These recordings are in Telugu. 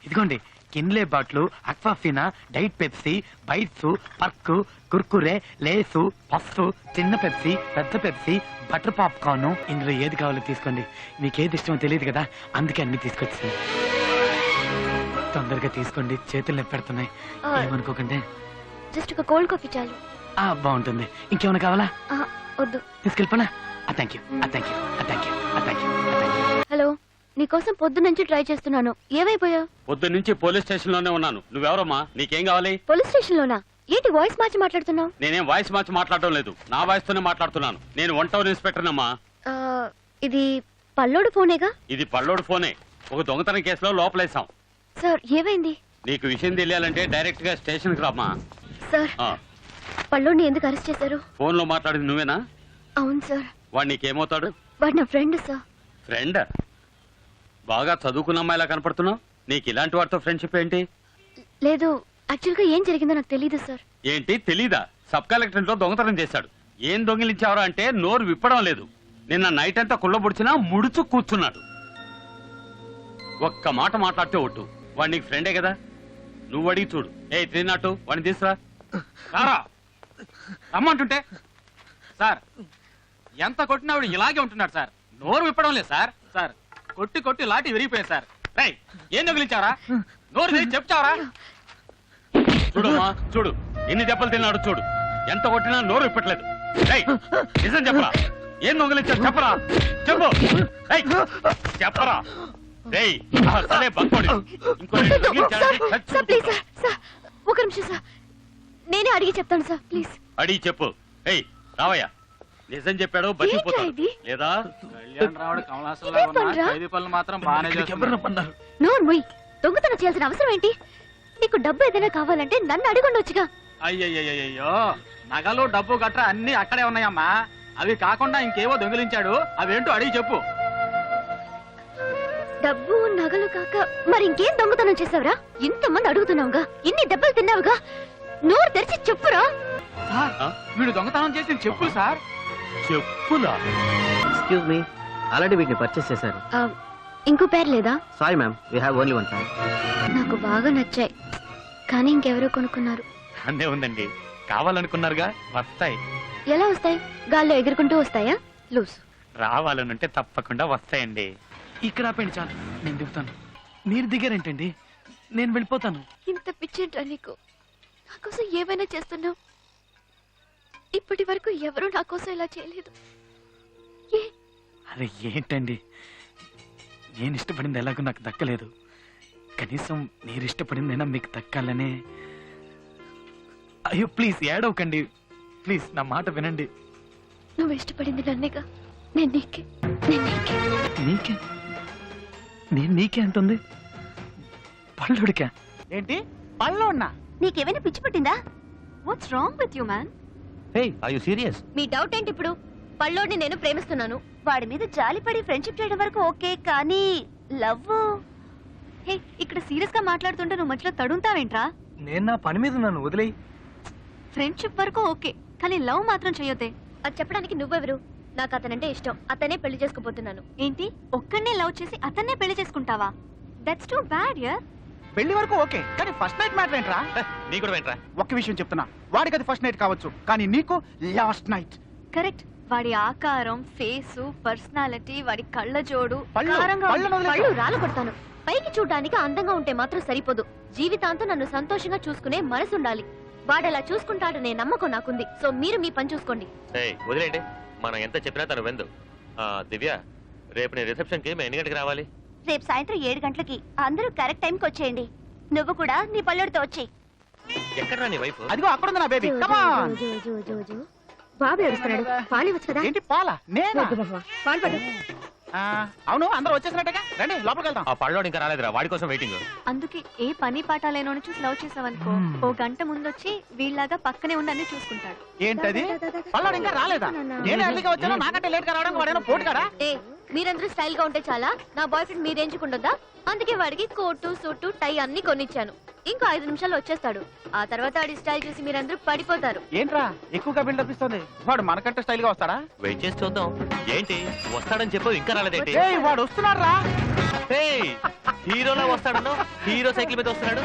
ఇదిగోండి కిన్లే బాట్లు, Aquafina, diet Pepsi, bites, Perk, Kurkure, Lays, puffs, చిన్న పెప్సీ, పెద్ద పెప్సీ, బటర్ పాప్కార్న్. ఇందులో ఏది కావాలో తీసుకోండి. మీకేది ఇష్టమో తెలియదు కదా, అందుకే అన్ని తీసుకొచ్చింది. తొందరగా తీసుకోండి, చేతులు నొప్పి పెడుతున్నాయి. ఏమనుకోకండి. జస్ట్ ఒక కోల్డ్ కాఫీ చాలు. బాగుంటుంది. ఇంకేమైనా కావాలా? వద్దు. తీసుకెళ్ళిపోనా? హలో, నీకోసం పొద్దు నుంచి ట్రై చేస్తున్నాను. ఏమైపోయా? పొద్దు నుంచి పోలీస్ స్టేషన్ లోనే ఉన్నాను. నువ్వెవరమ్మా? నీకేం కావాలి? పోలీస్ స్టేషన్ లోనా? ఏంటి వాయిస్ మార్చి మాట్లాడుతున్నావు? నేనేం వాయిస్ మార్చి మాట్లాడటం లేదు, నా వాయిస్ తోనే మాట్లాడుతున్నాను. నేను 1 టౌన్ ఇన్స్పెక్టర్ అమ్మా. ఇది పల్లోడు ఫోనేగా? ఇది పల్లోడు ఫోనే. ఒక దొంగతనం కేసులో లోపలేసాం. సార్, ఏమైంది? నీకు విషయం తెలియాలంటే డైరెక్ట్ గా స్టేషన్ కి రామ్మా. సార్, పల్లోడిని ఎందుకు అరెస్ట్ చేశారు? ఫోన్ లో మాట్లాడింది నువ్వేనా? అవును సార్. వాడు నీకేమవుతాడు? వాడు నా ఫ్రెండ్ సార్. ఫ్రెండ్? బాగా చదువుకున్న అమ్మాయిలా కనపడుతున్నావు. నీకు ఇలాంటి వాడితో ఫ్రెండ్షిప్ ఏంటి? లేదు, యాక్చువల్ గా ఏం జరిగిందో నాకు తెలీదు సార్. ఏంటి తెలీదా? సబ్ కలెక్టరేట్ లో దొంగతనం చేశాడు. ఏం దొంగిలించావరా అంటే నోరు విప్పడం లేదు. నిన్న నైట్ అంతా కుళ్ళబుడిచినా ముడుచు కూర్చున్నాడు. ఒక్క మాట మాట్లాడితే ఒట్టు, వాడు నీకు ఫ్రెండే కదా. నువ్వు అడిగి చూడు. 302 వాడిని తీసురా. రమ్మంటుంటే సార్, ఎంత కొట్టినా ఆవిడ ఇలాగే ఉంటున్నాడు సార్. నోరు విప్పడం లేదు సార్. సార్, కొట్టి కొట్టి లాటి విరిగిపోయింది సార్. రై, ఏం దొగిలించావరా? నోరు తెరిచి చెప్తావరా? చూడమ్మా, చూడు ఎన్ని దెబ్బలు తిన్నాడు చూడు. ఎంత కొట్టినా నోరు విప్పట్లేదు. రై, నిజం చెప్పరా? ఏం దొంగిలించాడు చెప్పరా? చెప్పు. రై, చెప్పరా? రేయ్, అసలే బంకోడి. Sir, please sir. సార్, ఒక నిమిషం సార్, నేనే అడిగి చెప్తాను సార్, ప్లీజ్. అడిగి చెప్పు. ఏయ్, రావయ్యా. నిజం చెప్పాడు బతికిపోతాడు లేదా? కళ్యాణ్ రావుడు కమలాసంలా ఉన్నా, ఖైదీ పనులు మాత్రం బాగానే చేస్తున్నాడు. నోరు మూయ్. దొంగతనం చేయాల్సిన అవసరం ఏంటి? నీకు డబ్బు ఏదైనా కావాలంటే నన్ను అడగండొచ్చుగా. అయ్యయ్యో, నగలు డబ్బు గట్రా అన్ని అక్కడే ఉన్నాయమ్మా. అవి కాకుండా ఇంకేవో దొంగిలించాడు. అవేంటో అడిగి చెప్పు. డబ్బు నగలు కాక మరి ఇంకేం దొంగతనం చేసావురా? ఇంతమంది అడుగుతున్నావుగా, ఇన్ని దెబ్బలు తిన్నావుగా, నోరు తెరిచి చెప్పురా. సార్, వీడు దొంగతనం చేసి చెప్పులు సార్. చెప్పులా? ఎక్స్క్యూజ్ మీ, ఆల్రెడీ వీటిని పర్చేస్ చేశారు. ఇంకో పేరు లేదా? Sorry ma'am, we have only 1 పేర్. నాకు బాగా నచ్చాయి, కానీ ఇంకెవరో కొనుక్కున్నారు. అందే ఉందండి, కావాలనుకున్నారుగా, వస్తాయి. ఎలా వస్తాయి? గాల్లో ఎగురుకుంటూ వస్తాయా? లూస్. రావాలనుంటే తప్పకుండా వస్తాయండి. ఇక్కడ ఆపండి చాలు, నేను దిగుతాను. మీరు దిగారేంటండి? నేను వెళ్ళిపోతాను. ఇంత పిచ్చేంట్రా నీకు? నా కోసం ఏమైనా చేస్తున్నావు. ఇప్పటి వరకు ఎవరూ నా కోసం ఇలా చేయలేదు. అరే ఏంటండి, నేను ఇష్టపడింది ఎలాగో నాకు దక్కలేదు. కనీసం మీరు ఇష్టపడిందైనా మీకు దక్కాలనే. అయ్యో ప్లీజ్ ఏడవకండి, ప్లీజ్ నా మాట వినండి. నువ్వు ఇష్టపడింది నన్నేగా. నేను నీకే. నీకే? నేను నీకే అంటుంది. పళ్ళుడికా? ఏంటి పళ్ళోన్నా? నీకేమైనా పిచ్చి పట్టిందా? What's wrong with you man? Hey, are you serious? మీ డౌట్ ఏంటి ఇప్పుడు? పల్లోడిని నేను ప్రేమిస్తున్నాను. వాడి మీద జాలిపడి ఫ్రెండ్షిప్ చేయడం వరకు ఓకే, కానీ లవ్. హే, ఇక్కడ సీరియస్ గా మాట్లాడుతుంటే నువ్వు మధ్యలో తడుంతావేంట్రా? నేను నా పని మీద ఉన్నాను, వదిలేయ్. ఫ్రెండ్షిప్ వరకు ఓకే, కానీ లవ్ మాత్రం చేయొద్దే. అది చెప్పడానికి నువ్వెవరు? నాకు అతనంటే ఇష్టం, అతనే పెళ్లి చేసుకోబోతున్నాను. ఏంటి, ఒక్కనే లవ్ చేసి అతన్నే పెళ్లి చేసుకుంటావా? దట్స్ టూ బ్యాడ్ యార్. పెళ్లి వరకు ఓకే, కానీ ఫస్ట్ నైట్ మ్యాటర్ ఏంట్రా? నీ కూడా ఏంట్రా? ఒక్క విషయం చెప్తున్నా, వాడికి అది ఫస్ట్ నైట్ కావచ్చు, కానీ నీకు లాస్ట్ నైట్. కరెక్ట్. వాడి ఆకారం, ఫేసు, పర్సనాలిటీ, వాడి కళ్ళ జోడు, పళ్ళు, కారంగా పళ్ళను ఉంటే వదిలేస్తావు. పళ్ళు రాలగొడతాను. పైకి చూడడానికి అందంగా ఉంటే మాత్రం సరిపోదు, జీవితాంతం నన్ను సంతోషంగా చూసుకునే మనసు ఉండాలి. వాడలా చూసుకుంటాడనే నమ్మకం నాకుంది. సో మీరు మీ పని చూసుకోండి. వదిలేండి, మనం ఎంత చెప్పినా తను వెందు. దివ్య, రేపు నీ రిసెప్షన్ కి మేము ఎన్ని గంటకి రావాలి? రేపు సాయంత్రం 7 గంటలకి. అందరూ కరెక్ట్ టైంకి వచ్చేయండి. నువ్వు కూడా నీ పల్లెడితో వచ్చేయి. ఎక్కడ నీ వైఫ్? అదిగో అక్కడ ఉంది నా బేబీ. బాబు ఏడుస్తున్నాడు, పాలు ఇవ్వచ్చు కదా. ఏంటి పాల? నేను పాలు పట్టు. అవును, అందరూ వచ్చేసినట్టుగా రండి, లోపలికి వెళ్తాం. ఆ పళ్ళోడు ఇంకా రాలేదురా, వాడి కోసం వెయిటింగ్. అందుకే ఏ పని పాట లేనోని చూసి లవ్ చేసావనుకో, ఓ గంట ముందొచ్చి వీళ్ళలాగా పక్కనే ఉండి అన్ని చూసుకుంటాడు. ఏంటది? పళ్ళోడు ఇంకా రాలేదా? నేను ఎర్లీగా వచ్చాను, నాకంటే లేట్ గా రావడానికి వాడేమో పోటు కదా. ఏ, మీరందరూ స్టైల్ గా ఉంటే చాలా? నా బాయ్ ఫ్రెండ్ మీ రేంజ్ ఉండొద్దా? అందుకే వాడికి కోటు, సూటు, టై అన్ని కొనిచ్చాను. ఇంకో 5 నిమిషాల్లో వచ్చేస్తాడు. ఆ తర్వాత ఆడి స్టైల్ చూసి మీరందరూ పడిపోతారు. ఏంట్రా ఎక్కువగా బిల్డప్ ఇస్తుంది? వాడు మనకంటే స్టైల్ గా వస్తాడా? వెయిట్ చేసి చూద్దాం. ఏంటి వస్తాడని చెప్పు, ఇంకా రాలేదేంటి? వాడు వస్తున్నాడు రా. హీరో హీరోలా వస్తాడను హీరో సైకిల్ మీద వస్తున్నాడు.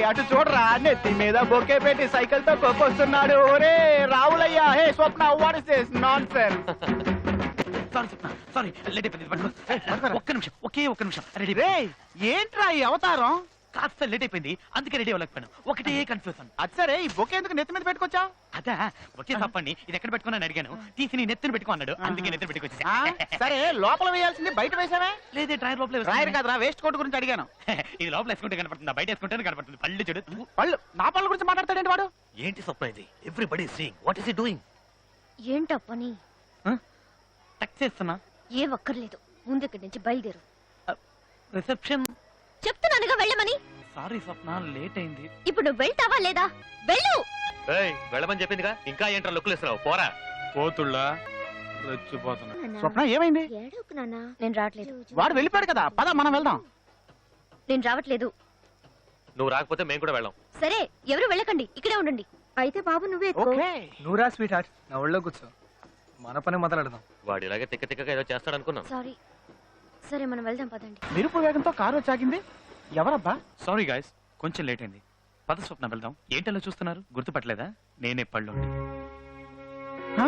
అటు చూడరా, నెత్తి మీద బొకే పెట్టి సైకిల్ తో కొక్కొస్తున్నాడు. ఒరే రావులయ్యా, hey Swapna, what is this nonsense? Sorry Swapna, sorry late అయిపోయింది. పట్టుకో. ఒక్క నిమిషం, ఒక్క నిమిషం. రెడీ రేయ్, ఏంట్రా ఈ అవతారం? కాస్త లేట్ అయిపోయింది, అందుకే రెడీ అవ్వలేకపోయాను. ఒకటే కన్ఫ్యూజన్. అది సరే, ఈ బొకే ఎందుకు నెత్తి మీద పెట్టుకొచ్చా? అదా ఒకే తప్పండి, ఇది ఎక్కడ పెట్టుకున్నాను అడిగాను. తీసి నీ నెత్తిని పెట్టుకో అన్నాడు, అందుకే నెత్తిని పెట్టుకొచ్చా. సరే, లోపల వేయాల్సింది బయట వేసావే? లేదే డ్రైవర్ లోపల రాయరు వేసుకున్నాను. కదరా, వేస్ట్ కోట్ గురించి అడిగాను. ఇది లోపల వేసుకుంటే కనపడుతుంది, బయట వేసుకుంటే కనపడుతుంది. పళ్ళు చూడు. పళ్ళు, నా పళ్ళ గురించి మాట్లాడతాడేంటి వాడు? ఏంటి స్వప్న ఇది? Everybody seeing. What is he doing? ఏంటో పని? టచ్ చేస్తున్నా. ఏ ఒక్కర్లేదు, ముందు ఇక్కడి నుంచి బయలుదేరు. రిసెప్షన్. చెప్తున్నానుగా వెళ్ళమని. సారీ స్వప్న, లేట్ అయింది. ఇప్పుడు నువ్వు వెళ్తావా లేదా? వెళ్ళు. ఏయ్, వెళ్ళమని చెప్పిందిగా, ఇంకా ఏంట్రా లుక్కులు ఇస్తున్నావు? పోరా. పోతుళ్ళా రెచ్చిపోతున్నా. స్వప్న ఏమైంది? ఏడవకు నాన్నా. నేను రావట్లేదు. వాడు వెళ్ళిపోయాడు కదా, పద మనం వెళ్దాం. నేను రావట్లేదు. నువ్వు రాకపోతే మేము కూడా వెళ్ళాం. సరే, ఎవరు వెళ్ళకండి, ఇక్కడే ఉండండి. అయితే బాబు నువ్వే ఎత్తుకో. ఓకే. నూరా స్వీట్ హార్ట్, నా ఒళ్ళో కూర్చో. మన పని మొదలెడదాం. వాడు ఇలాగే తిక్క తిక్కగా ఏదో చేస్తాడు అనుకున్నాం. సారీ. సరే, మనం వెళ్దాం పదండి. మెరుపు వేగంతో కారు వచ్చాగింది. ఎవరబ్బా? సారీ గాయస్, కొంచెం లేట్ అయింది. పద స్వప్న వెళ్దాం. ఏంటలా చూస్తున్నారు, గుర్తుపట్టలేదా? నేనే పళ్ళుండి. హ?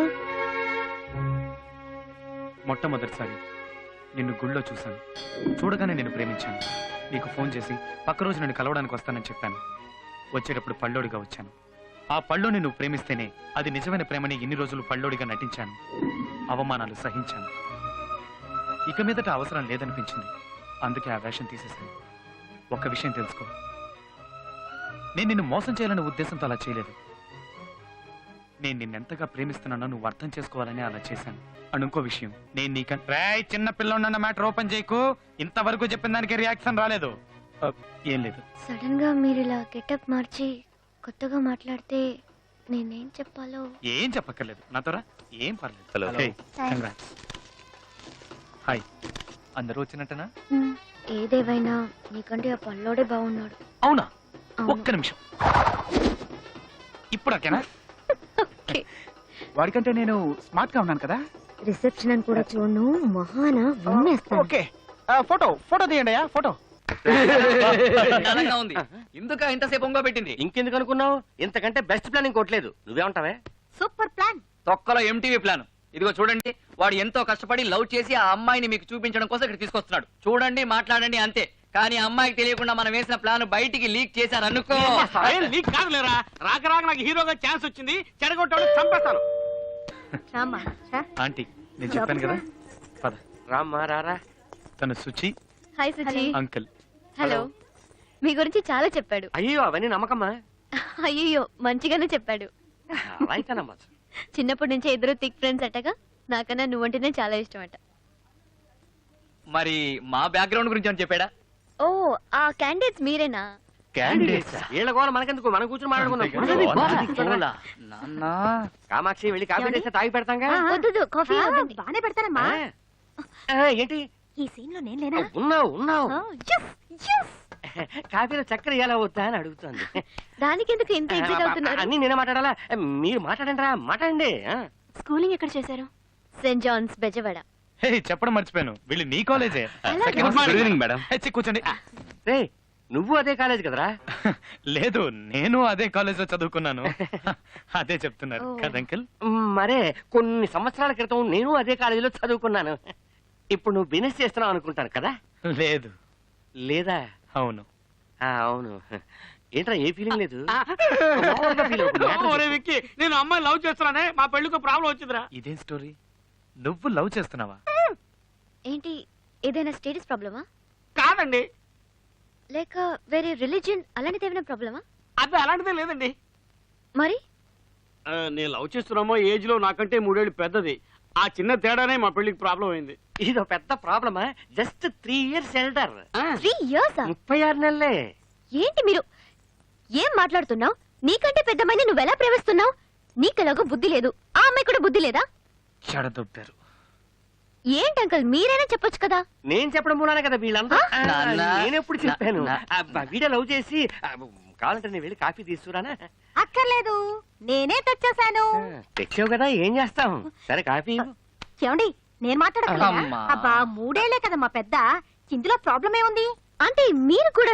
మొట్టమొదటిసారి నిన్ను గుళ్ళో చూశాను. చూడగానే నిన్ను ప్రేమించాను. నీకు ఫోన్ చేసి పక్క రోజు నిన్ను కలవడానికి వస్తానని చెప్పాను. వచ్చేటప్పుడు పళ్ళోడిగా వచ్చాను. ఆ పళ్ళోని నువ్వు ప్రేమిస్తేనే అది నిజమైన ప్రేమని ఇన్ని రోజులు పళ్ళోడిగా నటించాను. అవమానాలు సహించాను. ఇక మీదట అవసరం లేదనిపించింది, అందుకే ఆ వేషం తీసేశాను. ఒక్క విషయం తెలుసుకో, నేను నిన్ను మోసం చేయాలనే ఉద్దేశంతో అలా చేయలేదు. నేను నిన్నెంతగా ప్రేమిస్తున్నానో నువ్వు అర్థం చేసుకోవాలని అలా చేశాను. అనుకో విషయం, నేను రాయ్ చిన్న పిల్లన్న మ్యాటర్ ఓపెన్ చేయకు. ఇంతవరకు చెప్పిన దానికి రియాక్షన్ రాలేదు. ఏం లేదు. సడన్ గా మీరు ఇలా గెటప్ మార్చి కొత్తగా మాట్లాడితే నేనేం చెప్పాలో. ఏం చెప్పక్కర్లేదు, నాతోరా. ఏం పర్లేదు. హలో. Hey, congrats. హాయ్. అందరూ వచ్చినట్టనా? ఏదేవైనా నీకంటే ఆ పల్లోడే బాగున్నాడు. అవునా? అవును. ఒక్క నిమిషం. ఇప్పుడు ఓకేనా? వాడికంటే నేను స్మార్ట్ గా ఉన్నాను కదా. రిసెప్షన్ అని కూడా చూడు, మహాన విన్నేస్తాను. ఓకే, ఫోటో తీయండి అయ్యా, ఫోటో. ఉంది ఎందుక ఇంతసేపు ఒంగో పెట్టింది? ఇంకెందుకు అనుకున్నావు? ఇంతకంటే బెస్ట్ ప్లాన్ ఇంకోట్లేదు. నువ్వేమంటావే? Super plan. తొక్కలో ఎంటీవీ ప్లాన్. ఇదిగో చూడండి, వాడు ఎంతో కష్టపడి లవ్ చేసి ఆ అమ్మాయిని మీకు చూపించడం కోసం ఇక్కడ తీసుకొస్తున్నాడు. చూడండి, మాట్లాడండి, అంతే. కానీ అమ్మాయికి తెలియకుండా మనం వేసిన ప్లాన్ బయటికి లీక్ చేశారనుకో. నీకు కాదులేరా, రాక రాక నాకు హీరోగా ఛాన్స్ వచ్చింది, చెడగొట్టాడు, చంపేస్తాను. ఆంటీ, నేను చెప్పాను కదా. పద. రామ్మా రారా. తను Suchi. Hi Suji. Uncle. Hello. మీ గురించి చాలా చెప్పాడు. అయ్యో అవన్నీ నమ్మకమ్మా. అయ్యో, మంచిగానే చెప్పాడు. అలా అయితే నమ్మచ్చు. చిన్నప్పటి నుంచి ఇద్దరు థిక్ ఫ్రెండ్స్ అట్టగా. నాకన్నా నువ్వంటేనే చాలా ఇష్టం అట. మరి మా బ్యాక్గ్రౌండ్ గురించి అని చెప్పాడా? ఓ, ఆ క్యాండిడేట్స్ మీరేనా? వీళ్ళ గోల మనకెందుకు, మనం కూర్చొని మాట్లాడుకుందాం. కామాక్షి వెళ్ళి కాఫీ చేస్తే తాగి పెడతాంగా. వద్దు, కాఫీ బానే పెడతారమ్మా. ఏంటి ఈ సీన్ లో నేను లేనా? ఉన్నావు. కాఫీలో చక్కెర ఎలా వద్దా అని అడుగుతుంది. దానికి ఎందుకు ఇంత ఎగ్జైట్ అవుతున్నారు? అన్ని నేనే మాట్లాడాలా? మీరు మాట్లాడండి రా, మాట్లాడండి. స్కూలింగ్ ఎక్కడ చేశారు? Saint Johne's Bezawada. హే, చెప్పడం మర్చిపోయాను, వీళ్ళు నీ కాలేజే. అలాగే. Good evening madam. కూర్చోండి. రే, నువ్వు అదే కాలేజ్ కదరా? లేదు, నేను అదే కాలేజ్ లో చదువుకున్నాను. అదే చెప్తున్నారు ఓ. కదా అంకుల్? మరే కొన్ని సంవత్సరాల క్రితం నేను అదే కాలేజీలో చదువుకున్నాను. ఇప్పుడు నువ్వు బిజినెస్ చేస్తున్నావు అనుకుంటాను కదా? లేదు. లేదా? అవును. అవును. ఏంట్రా, ఏ ఫీలింగ్ లేదు? మామూలుగా feel అవుతుంది. ఒరే విక్కీ, నేను అమ్మాయి లవ్ చేస్తున్నానే, మా పెళ్లికి ప్రాబ్లం వచ్చిందిరా. ఇదేం స్టోరీ? నువ్వు లవ్ చేస్తున్నావా? ఏంటి, ఏదైనా స్టేటస్ ప్రాబ్లమా? కాదండి, లేక వేరే రిలీజియన్ అలాంటిది ఏమైనా ప్రాబ్లమా? అది అలాంటిదే లేదండి. మరి నేను లవ్ చేస్తున్నామో ఏజ్ లో నాకంటే 3 ఏళ్ళు పెద్దది. ఆ చిన్న తేడానే మా పెళ్లికి ప్రాబ్లం అయింది. ఇదో పెద్ద ప్రాబ్లమా? Just 3 years elder. 3 years? 36 నెలలే. ఏంటి మీరు ఏం మాట్లాడుతున్నావు? నీకంటే పెద్దమ్మాయిని నువ్వెలా ప్రేమిస్తున్నావు? నీకెలాగో బుద్ధి లేదు, ఆ అమ్మాయి కూడా బుద్ధి లేదా? చెడదొబ్బారు. ఏంటి అంకల్, మీరైనా చెప్పొచ్చు కదా. నేను చెప్పడం మూలానే కదా వీళ్ళంతా. నాన్న. నేనెప్పుడు చెప్పాను? వీడియో లవ్ చేసి కావాలంటే నేను వెళ్ళి కాఫీ తీసుకురానా? అక్కర్లేదు, నేనే తెచ్చేసాను. తెచ్చావు కదా, ఏం చేస్తాం? సరే కాఫీ ఇవ్వు. ఏమండి, నేను మాట్లాడగలనా? అమ్మా. అబ్బా, 3 ఏళ్లే కదా మా పెద్ద, ఇందులో ప్రాబ్లం ఏముంది? అంటే మీరు కూడా